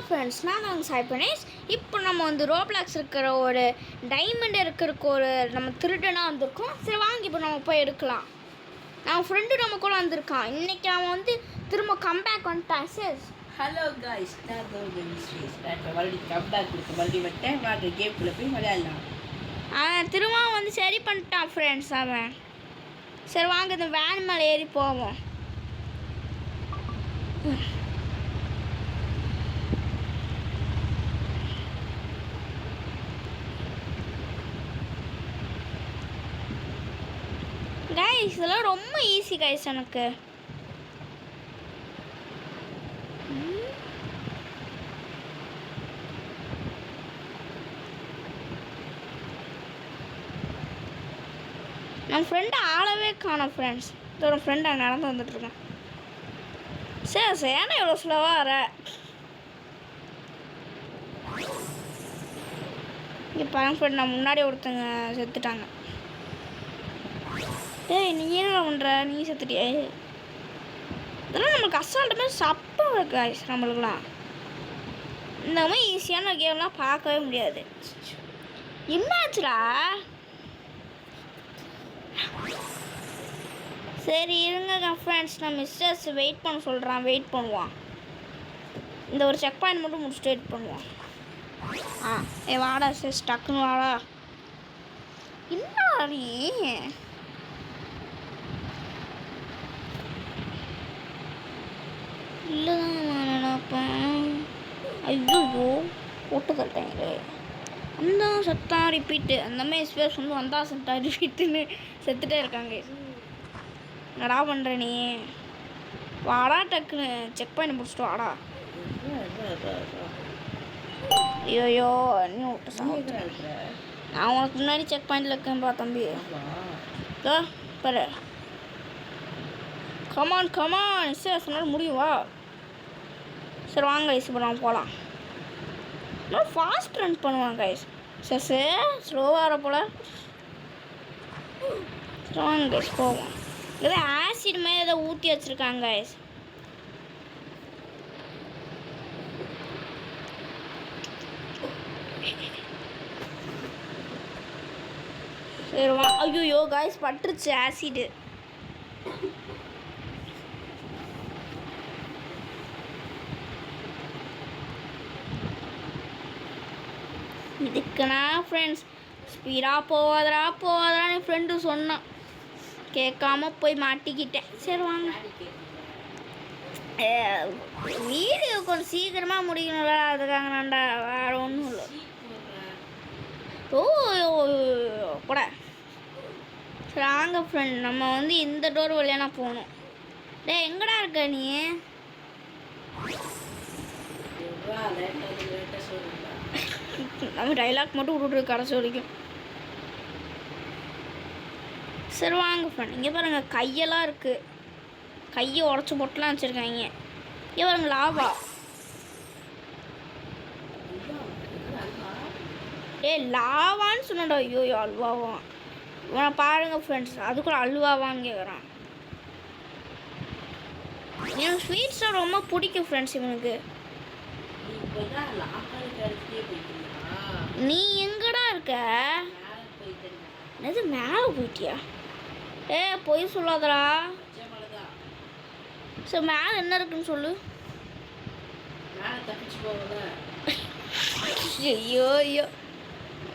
Friends, நான் தான் சாய் கணேஷ். இப்போ நம்ம வந்து ரோப்ளாக்ஸ் இருக்கிற ஒரு டைமண்ட் இருக்கிறக்கு ஒரு நம்ம திருடனாக வந்திருக்கோம். சரி வாங்கி இப்போ நம்ம போய் எடுக்கலாம். நம்ம ஃப்ரெண்டு நம்ம கூட வந்திருக்கான். இன்றைக்கி அவன் வந்து திரும்ப கம்பேக் வந்துட்டான். சார் ஹலோ காய்ஸ், நான் தான் மறுபடியும் கம்பேக் கொடுத்து மறுபடியும் விட்டேன். வாங்க கேம்குள்ளே போய் விளையாடலாம். அவன் திரும்ப வந்து சரி பண்ணிட்டான் ஃப்ரெண்ட்ஸ் அவன். சரி வாங்க இந்த வேன் மேலே ஏறி போவோம். கைஸ் இதெல்லாம் ரொம்ப ஈஸி கைஸ் எனக்கு. நம்ம ஃப்ரெண்டை ஆளவே காணோம் ஃப்ரெண்ட்ஸ். இதோட ஃப்ரெண்ட் அங்கே நடந்து வந்துட்டுருக்கேன். சரி ஏன்னா இவ்வளோ ஸ்லோவாக வர. இங்கே பாருங்க ஃப்ரெண்ட், நான் முன்னாடி ஒருத்தங்க செத்துட்டாங்க. டேய் நீ என்ன பண்ணுற? நீ செத்துட்டியே. இதெல்லாம் நம்மளுக்கு அசால்ட்டு மாதிரி சப்பாக காய்ஸ். நம்மளுக்குலாம் இந்த மாதிரி ஈஸியான கேம்லாம் பார்க்கவே முடியாது. என்னாச்சுடா? சரி இருங்க ஃப்ரெண்ட்ஸ், நான் மிஸ்டர்ஸ் வெயிட் பண்ண சொல்கிறேன். வெயிட் பண்ணுவான். இந்த ஒரு செக் பாயிண்ட் மட்டும் முடிச்சுட்டு வெயிட் பண்ணுவான். வாடா சார், டக்குன்னு வாடா. என்ன நீ இல்லைதான் நினைப்பேன். ஐயோ போட்டு தட்டாங்களே. அந்த சத்தா ரிப்பீட்டு அந்த மாதிரி ஸ்பேஸ் வந்து வந்தா சத்தா ரிப்பீட்டுன்னு செத்துட்டே இருக்காங்க. என்னடா பண்ணுற நீ? வாடா டக்குன்னு செக் பண்ணி முடிச்சுட்டு வாடா. ஐயோயோ இன்னும் விட்டு சாப்பிட்றேன். நான் உனக்கு முன்னாடி செக் பாயிண்டில் இருக்கேன்பா தம்பி. பாரு கமான் கமான். சார் சொன்னாலும் முடியும் வா. சரி வாங்க கைஸ், இப்போ நம்ம போகலாம். நான் ஃபாஸ்ட் ரன் பண்ணுவாங்க கைஸ். சார் சார் ஸ்லோவாக போல். சரி வாங்க கைஸ் போவோம். ஏதோ ஆசிட் மாதிரி ஏதோ ஊற்றி வச்சுருக்காங்க கைஸ். சரி வா. ஐயோ கைஸ் பட்டுருச்சு ஆசிடு. இதுக்குண்ணா ஃப்ரெண்ட்ஸ் ஸ்பீடாக போவாதரான்னு என் ஃப்ரெண்டு சொன்னான். கேட்காம போய் மாட்டிக்கிட்டேன். சரி வாங்க. வீடியோ கொஞ்சம் சீக்கிரமாக முடிக்கணும்ல, அதுக்காக நான்டா, வேறு ஒன்றும் இல்லை. கூட சரி வாங்க ஃப்ரெண்ட், நம்ம வந்து இந்த டோர் வழியானா போகணும். டே எங்கடா இருக்க நீ? நம்ம டைலாக் மட்டும் விட்டுட்டு கடைசி வரைக்கும். சரி வாங்க ஃப்ரெண்ட், இங்கே பாருங்க கையெல்லாம் இருக்குது. கையை உடச்சி போட்டுலாம் வச்சுருக்காங்க. இங்கே பாருங்க லாவா. லாவான்னு சொன்னடா. ஐயோ அல்வாவா. இவனை பாருங்க ஃப்ரெண்ட்ஸ், அதுக்குள்ள அல்வாவான்னு கேட்குறான். எனக்கு ஸ்வீட்ஸாக ரொம்ப பிடிக்கும் ஃப்ரெண்ட்ஸ் இவனுக்கு. நீ எங்கடா இருக்க? எது மேலே போயிட்டியா? பொய் சொல்லாதடா. சரி மேலே என்ன இருக்குன்னு சொல்லு. ஐயோ ஐயோ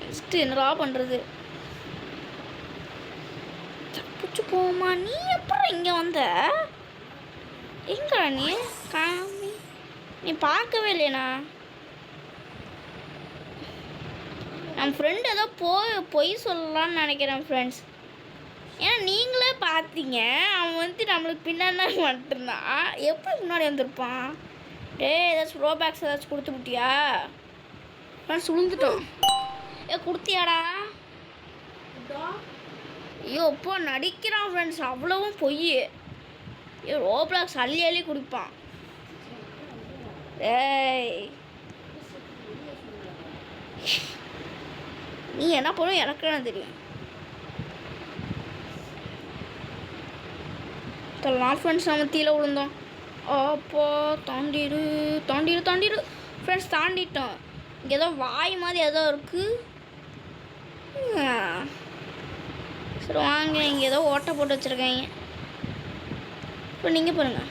நெக்ஸ்ட்டு என்னடா பண்ணுறது? தப்பிச்சு போமா. நீ எப்பறம் இங்கே வந்த? எங்கடா நீ? காமி நீ பார்க்கவே இல்லையண்ணா. நம்ம ஃப்ரெண்டு ஏதோ பொய் சொல்லலான்னு நினைக்கிறேன் ஃப்ரெண்ட்ஸ். ஏன்னா நீங்களே பார்த்தீங்க, அவன் வந்து நம்மளுக்கு பின்னாடி மட்டும்தான். எப்படி முன்னாடி வந்திருப்பான்? ஏதாச்சும் ரோபேக்ஸ் ஏதாச்சும் கொடுத்து விட்டியா? ஃப்ரெண்ட்ஸ் விழுந்துட்டோம். கொடுத்தியாடா? ஐயோ இப்போ நடிக்கிறான் ஃப்ரெண்ட்ஸ், அவ்வளவும் பொய். ரோப்ளாக்ஸ் அள்ளி குடிப்பான். நீ என்ன பண்ணும் எனக்கு என்ன தெரியும். ஃப்ரெண்ட்ஸ் நம்ம தீல விழுந்தோம். அப்போ தாண்டிடு தாண்டிடு தாண்டிடு. ஃப்ரெண்ட்ஸ் தாண்டிட்டோம். இங்கே ஏதோ வாய் மாதிரி ஏதோ இருக்குது. சரி வாங்க, இங்கே ஏதோ ஓட்டை போட்டு வச்சுருக்காங்க. இப்போ நீங்கள் பாருங்கள்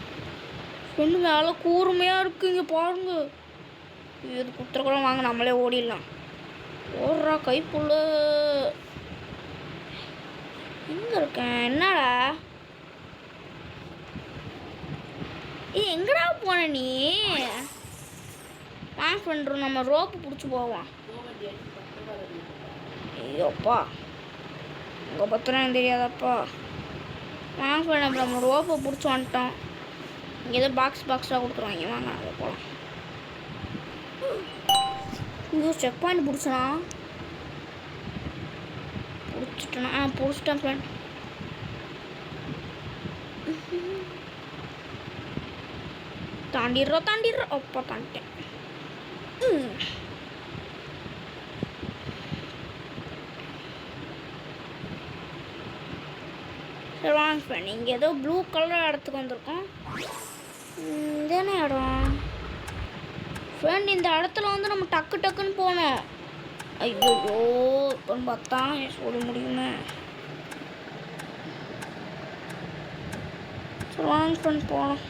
ஃப்ரெண்டு மேலே கூர்மையாக இருக்குது. இங்கே பாருங்க. இது குத்துற வாங்க, நம்மளே ஓடிடலாம். ஓடுறா கைப்புள்ள. எங்கே இருக்கேன்? என்னடா எங்கடா போன நீ? வாங்க ஃப்ரெண்டு, நம்ம ரோப்பு பிடிச்சி போவோம். ஐயோப்பா, உங்கள் பத்திரம் தெரியாதப்பா. வாங்க ஃப்ரெண்ட், நம்ம ரோப்பை பிடிச்சி வந்துட்டோம். இங்கே ஏதோ பாக்ஸாக கொடுத்துருவாங்க. வாங்க அதை போகலாம். ஐயோ, செக் பாயிண்ட் பிடிச்சனா? பிடிச்சிட்டேன் ஃப்ரெண்ட். தாண்டிடுறோம். அப்பா தாண்டிட்டேன். சரி வாங்க ஃப்ரெண்ட், இங்கே ஏதோ ப்ளூ கலர் இடத்துக்கு வந்திருக்கோம். இதுதானே இடம் ஃப்ரெண்ட். இந்த இடத்துல வந்து நம்ம டக்குன்னு போனோம். ஐயோ, இப்போன்னு பார்த்தா சொல்ல முடியுமே. சரி வாங்க ஃப்ரெண்ட் போகலாம்.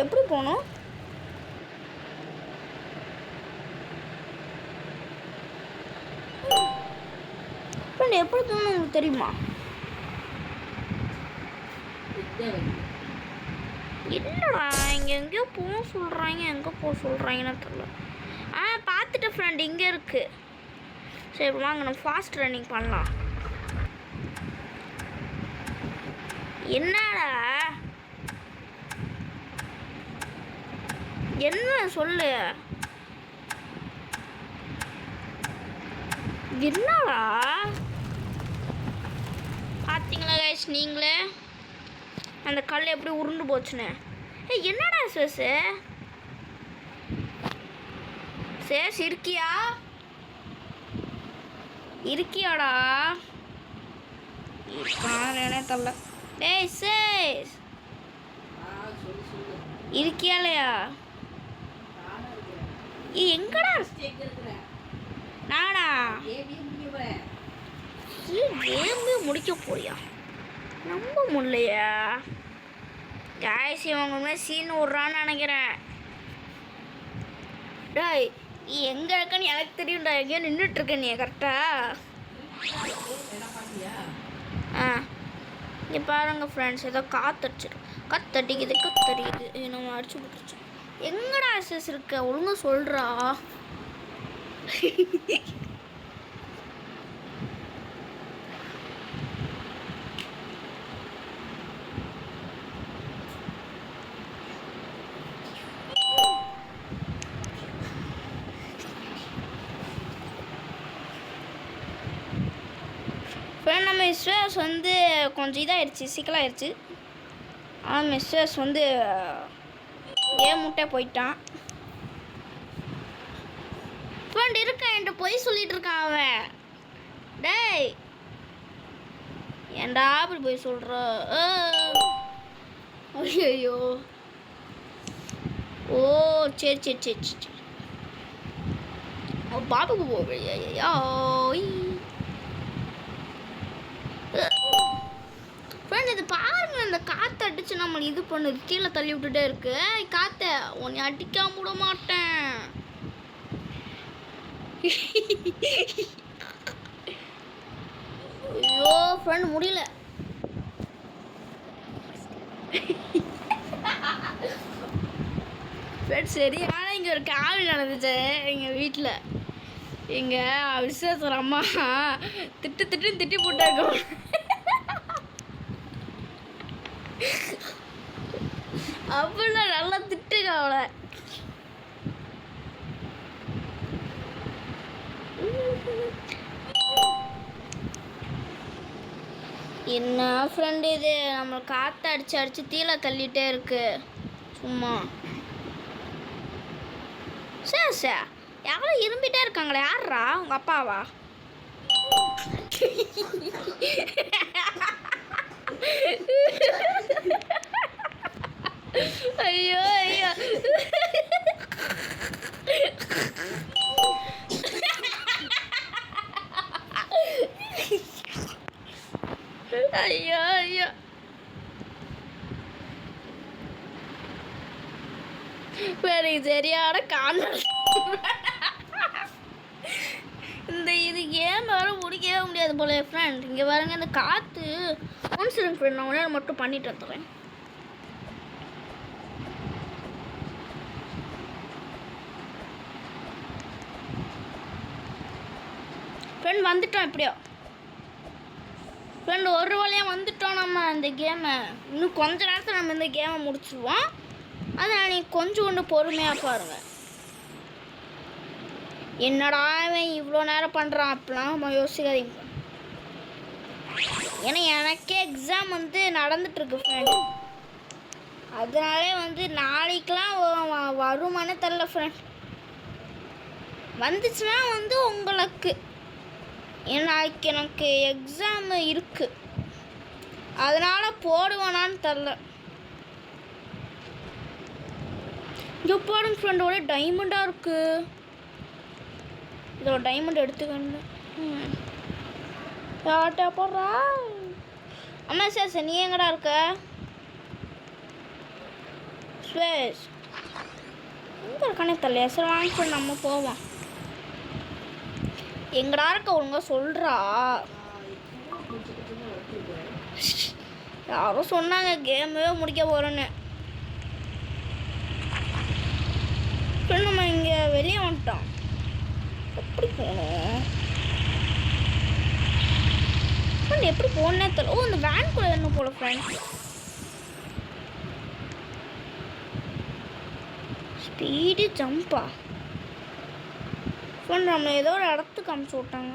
எப்படி போகணும்? ஃப்ரெண்ட் எப்படி போகணும் உங்களுக்கு தெரியுமா? என்னடா இங்கே எங்கேயோ போக சொல்கிறாங்க, எங்கே போக சொல்கிறாங்கன்னு தெரியல. பார்த்துட்டு ஃப்ரெண்ட் இங்கே இருக்குது. சரி வாங்க, நம்ம ஃபாஸ்ட் ரன்னிங் பண்ணலாம். என்னடா என்ன சொல்லு? என்னடா பார்த்தீங்களா கைஸ் நீங்களே அந்த கல் எப்படி உருண்டு போச்சுன்னு? என்னடா சேஸ் இருக்கியாடா? இருக்கானே தரல. டேய் சேஸ் இருக்கியா இல்லையா? எங்கடா நானா கேம் முடிக்க போறியா? நம்ப முடியலையா காய்ஸ்? இவங்க சீன் விட்றான்னு நினைக்கிறேன். டேய் எங்கே இருக்கன்னு எனக்கு தெரியும்டா. எங்கேயோ நின்றுட்டுருக்க நீ கரெக்டா? இங்கே பாருங்க ஃப்ரெண்ட்ஸ், ஏதோ கத்தடிக்குது. நம்ம அடிச்சு விட்டுருச்சு. எங்கடா அசஸ் இருக்க? ஒழுங்காக சொல்கிறா. ஃப்ரெண்ட் நம்ம மிஸ்ஸஸ் வந்து கொஞ்சம் இதாகிடுச்சு, சிக்கலாகிடுச்சு. ஆனால் மிஸ்ஸஸ் வந்து கேம் முட்டே போயிட்டான். ஃப்ரெண்ட் இருக்கான், என்கிட்ட போய் சொல்லிட்டு இருக்கான் அவன். டேய் ஏன்டா அப்படி போய் சொல்கிற? ஐயோ ஓ சரி பாபுக்கு போவையா? ஃப்ரெண்ட் இது பாருங்க, இந்த காற்று அடிச்சு நம்மளை இது பண்ணுது, கீழே தள்ளி விட்டுட்டே இருக்கு. காற்றை உன்னை அடிக்காம விட மாட்டேன். ஐயோ ஃப்ரெண்ட் முடியல. ஃப்ரெண்ட் சரி, ஆனால் இங்கே ஒரு காவி நடந்துச்சு எங்கள் வீட்டில். எங்கள் விசேஷம் அம்மா திட்டி போட்டாங்க. அப்படிலாம் நல்லா திட்டுங்க அவளை. என்ன ஃப்ரெண்டு இது நம்மளை காற்று அடிச்சு தீல தள்ளிட்டே இருக்கு சும்மா. சார் யாரோ இரும்பிட்டே இருக்காங்களே, யாரா? உங்கள் அப்பாவா? ஐயோ ஐயோ ஐயோ வேறு சரியான காணல். இந்த இது கேம் வேறு முடிக்கவே முடியாது போல ஃப்ரெண்ட். இங்கே பாருங்க இந்த காற்று ஒன்ஸ் இருங்க ஃப்ரெண்ட், நான் உடனே மட்டும் பண்ணிட்டு வந்துடுறேன். ஃப்ரெண்ட் வந்துட்டோம் எப்படியோ ஃப்ரெண்ட், ஒரு வழியாக வந்துட்டோம் நம்ம இந்த கேமை. இன்னும் கொஞ்ச நேரத்தில் நம்ம இந்த கேமை முடிச்சுடுவோம். அதனால் நீங்கள் கொஞ்சம் ஒன்று பொறுமையாக பாருங்கள். என்னடா அவன் இவ்வளோ நேரம் பண்ணுறான் அப்படிலாம் நம்ம யோசிக்காதீங்க. ஏன்னா எனக்கே எக்ஸாம் வந்து நடந்துட்டுருக்கு ஃப்ரெண்ட். அதனாலே வந்து நாளைக்கெலாம் வருமானே தெரில ஃப்ரெண்ட். வந்துச்சுன்னா வந்து உங்களுக்கு நாளைக்கு எனக்கு எக்ஸாம் இருக்குது, அதனால் போடுவானான்னு தெரில. இங்கே போடுங்க ஃப்ரெண்ட், ஒரே டைமண்டாக இருக்குது. இதோட டைமண்ட் எடுத்துக்கணும். யார்கிட்ட போடுறா? அம்மா சார் நீ எங்கடா இருக்க? ஸ்வேஷ் எங்கே இருக்கானே தெரியல. சரி வாங்க ஃப்ரெண்ட் நம்ம போவோம். எங்கடா இருக்க ஒழுங்கா சொல்கிறா? யாரும் சொன்னாங்க கேமே முடிக்க போகிறேன்னு. ஃப்ரெண்ட் நம்ம இங்கே வெளியே வந்துட்டோம். எப்படி போகணும் ஃப்ரெண்ட்? எப்படி போகணுன்னே தெரியல. ஓ இந்த வேன்குள்ளே என்ன போல ஃப்ரெண்ட். ஸ்பீடு ஜம்பா ஃப்ரெண்ட். நம்ம ஏதோ ஒரு இடத்துக்கு அமுச்சு விட்டாங்க.